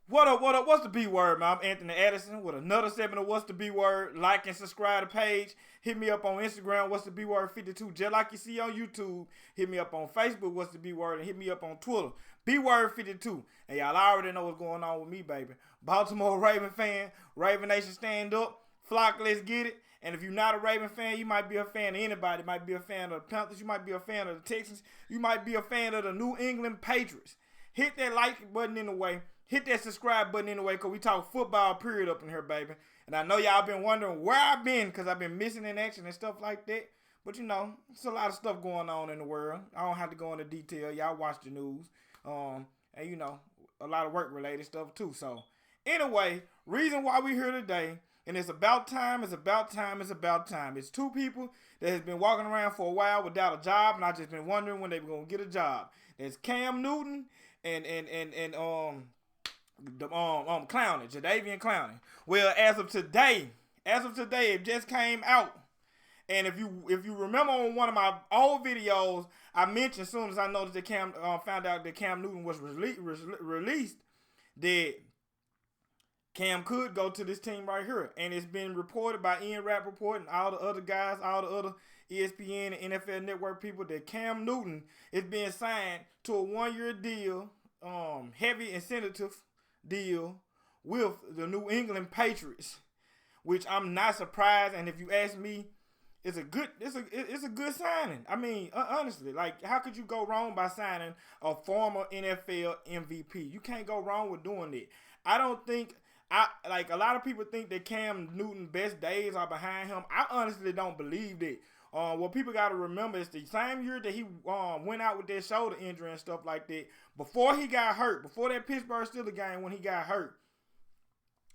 What up, what up? What's the B word, man? I'm Anthony Addison with another segment of What's the B word. Like and subscribe to the page. Hit me up on Instagram, What's the B word 52. Just like you see on YouTube. Hit me up on Facebook, What's the B word, and hit me up on Twitter, B word 52. And y'all already know what's going on with me, baby. Baltimore Raven fan, Raven Nation stand up. Flock, let's get it. And if you're not a Raven fan, you might be a fan of anybody. You might be a fan of the Panthers. You might be a fan of the Texans. You might be a fan of the New England Patriots. Hit that like button in the way. Hit that subscribe button anyway, because we talk football period up in here, baby. And I know y'all been wondering where I've been, because I've been missing in action and stuff like that. But, you know, it's a lot of stuff going on in the world. I don't have to go into detail. Y'all watch the news. And, you know, a lot of work-related stuff, too. So, anyway, reason why we're here today, and it's about time, it's about time, it's about time. It's two people that has been walking around for a while without a job, and I just been wondering when they were going to get a job. There's Cam Newton and Clowney, Jadeveon Clowney. Well, as of today, it just came out. And if you remember on one of my old videos, I mentioned as soon as I noticed that Cam found out that Cam Newton was released, that Cam could go to this team right here. And it's been reported by Ian Rappaport and all the other guys, all the other ESPN and NFL Network people, that Cam Newton is being signed to a 1-year deal, heavy incentive deal with the New England Patriots, which I'm not surprised. And if you ask me, it's a good signing. I mean, honestly, like, how could you go wrong by signing a former NFL MVP? You can't go wrong with doing it. I don't think like a lot of people think that Cam Newton's best days are behind him. I honestly don't believe that. What people got to remember is the same year that he went out with that shoulder injury and stuff like that, before he got hurt, before that Pittsburgh Steelers game when he got hurt,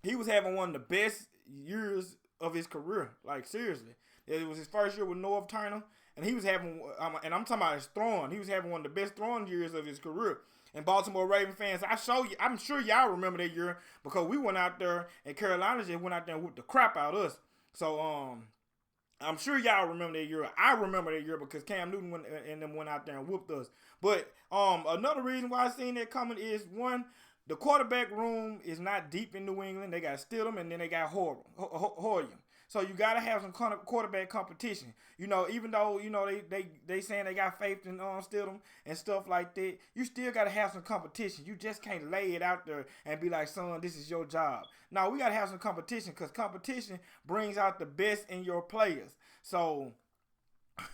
he was having one of the best years of his career. Like, seriously. It was his first year with Norv Turner, and he was having, and I'm talking about his throwing, he was having one of the best throwing years of his career. And Baltimore Raven fans, I'm sure y'all remember that year, because we went out there, and Carolina just went out there and whooped the crap out of us. So, I'm sure y'all remember that year. I remember that year because Cam Newton went out there and whooped us. But another reason why I seen that coming is, one, the quarterback room is not deep in New England. They got Stidham, and then they got Hoyer. So you got to have some quarterback competition. You know, even though, you know, they saying they got faith in Stidham and stuff like that, you still got to have some competition. You just can't lay it out there and be like, son, this is your job. No, we got to have some competition, because competition brings out the best in your players. So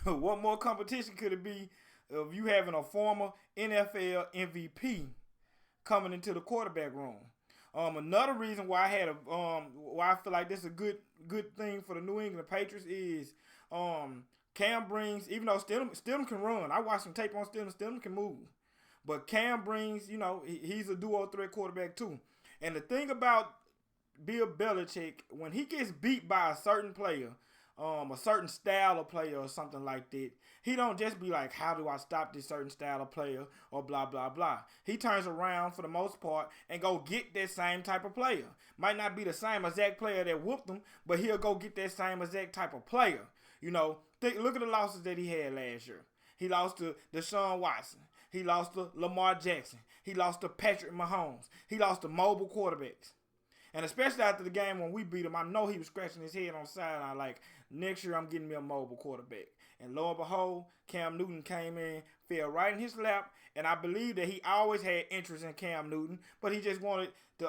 what more competition could it be of you having a former NFL MVP coming into the quarterback room? Another reason why I feel like this is a good thing for the New England Patriots is Cam brings, even though Stidham can run, I watched some tape on Stidham can move, but Cam brings, you know, he's a dual threat quarterback too. And the thing about Bill Belichick, when he gets beat by a certain player, a certain style of player or something like that, he don't just be like, how do I stop this certain style of player or blah, blah, blah. He turns around for the most part and go get that same type of player. Might not be the same exact player that whooped him, but he'll go get that same exact type of player. You know, look at the losses that he had last year. He lost to Deshaun Watson. He lost to Lamar Jackson. He lost to Patrick Mahomes. He lost to mobile quarterbacks. And especially after the game when we beat him, I know he was scratching his head on the sideline like, next year I'm getting me a mobile quarterback. And lo and behold, Cam Newton came in, fell right in his lap, and I believe that he always had interest in Cam Newton, but he just wanted to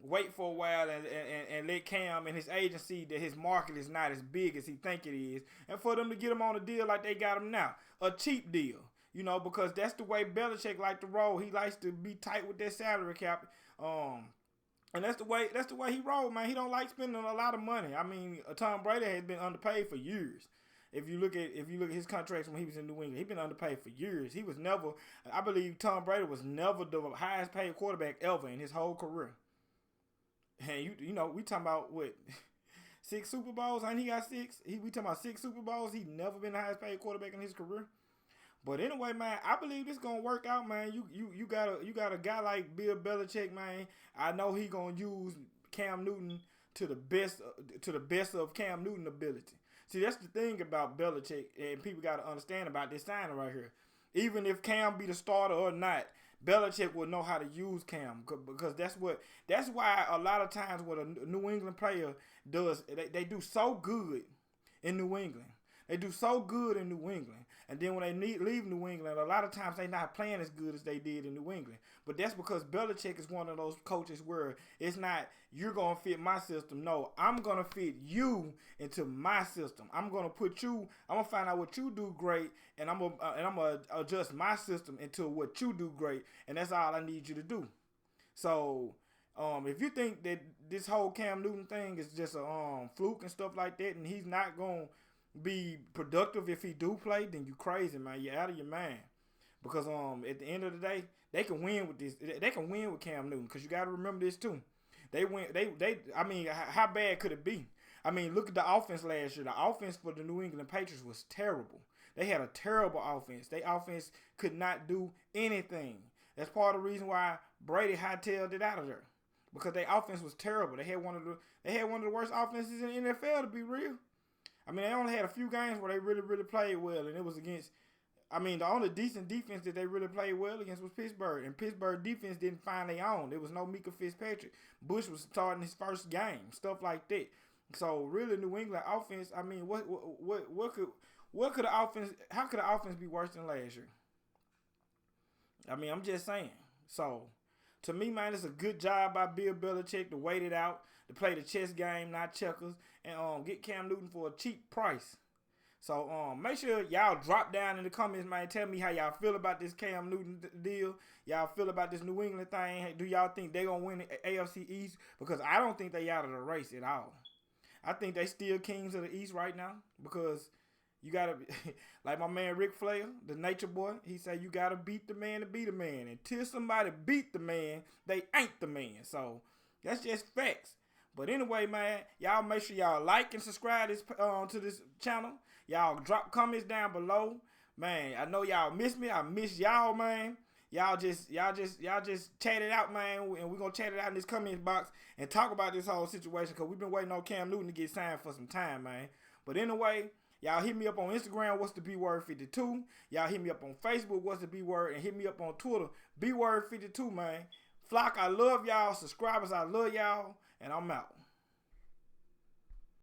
wait for a while and let Cam and his agent see that his market is not as big as he think it is, and for them to get him on a deal like they got him now, a cheap deal. You know, because that's the way Belichick like to roll. He likes to be tight with that salary cap. And that's the way he rolled, man. He don't like spending a lot of money. I mean, Tom Brady has been underpaid for years. If you look at his contracts when he was in New England, he's been underpaid for years. He was never, I believe Tom Brady was never the highest paid quarterback ever in his whole career. And you know, we talking about what, 6 Super Bowls? Ain't he got 6? We talking about 6 Super Bowls. He never been the highest paid quarterback in his career. But anyway, man, I believe this gonna work out, man. You got a guy like Bill Belichick, man. I know he gonna use Cam Newton to the best of Cam Newton ability. See, that's the thing about Belichick, and people got to understand about this signing right here. Even if Cam be the starter or not, Belichick will know how to use Cam because that's why a lot of times what a New England player does, they do so good in New England. They do so good in New England. And then when they leave New England, a lot of times they're not playing as good as they did in New England. But that's because Belichick is one of those coaches where it's not, you're going to fit my system. No, I'm going to fit you into my system. I'm going to find out what you do great, and I'm going to adjust my system into what you do great. And that's all I need you to do. So, if you think that this whole Cam Newton thing is just a fluke and stuff like that, and he's not going to be productive if he do play, then you crazy, man. You're out of your mind. Because at the end of the day, they can win with this. They can win with Cam Newton. Because you got to remember this too. I mean, how bad could it be? I mean, look at the offense last year. The offense for the New England Patriots was terrible. They had a terrible offense. Their offense could not do anything. That's part of the reason why Brady hightailed it out of there. Because their offense was terrible. They had one of the worst offenses in the NFL, to be real. I mean, they only had a few games where they really, really played well, and it was against, I mean, the only decent defense that they really played well against was Pittsburgh, and Pittsburgh defense didn't find their own. There was no Mika Fitzpatrick. Bush was starting his first game, stuff like that. So, really, New England offense, I mean, what could the offense, how could the offense be worse than last year? I mean, I'm just saying. So, to me, man, it's a good job by Bill Belichick to wait it out, to play the chess game, not checkers, and get Cam Newton for a cheap price. So make sure y'all drop down in the comments, man. Tell me how y'all feel about this Cam Newton deal. Y'all feel about this New England thing. Do y'all think they gonna win the AFC East? Because I don't think they out of the race at all. I think they still kings of the East right now because you gotta, like my man Ric Flair, the Nature Boy, he said you gotta beat the man to beat a man. Until somebody beat the man, they ain't the man. So that's just facts. But anyway, man, y'all make sure y'all like and subscribe to this channel. Y'all drop comments down below. Man, I know y'all miss me. I miss y'all, man. Y'all just chat it out, man. And we're going to chat it out in this comment box and talk about this whole situation because we've been waiting on Cam Newton to get signed for some time, man. But anyway, y'all hit me up on Instagram, what's the B word 52. Y'all hit me up on Facebook, what's the B word, and hit me up on Twitter, B word 52, man. Flock, I love y'all. Subscribers, I love y'all. And I'm out.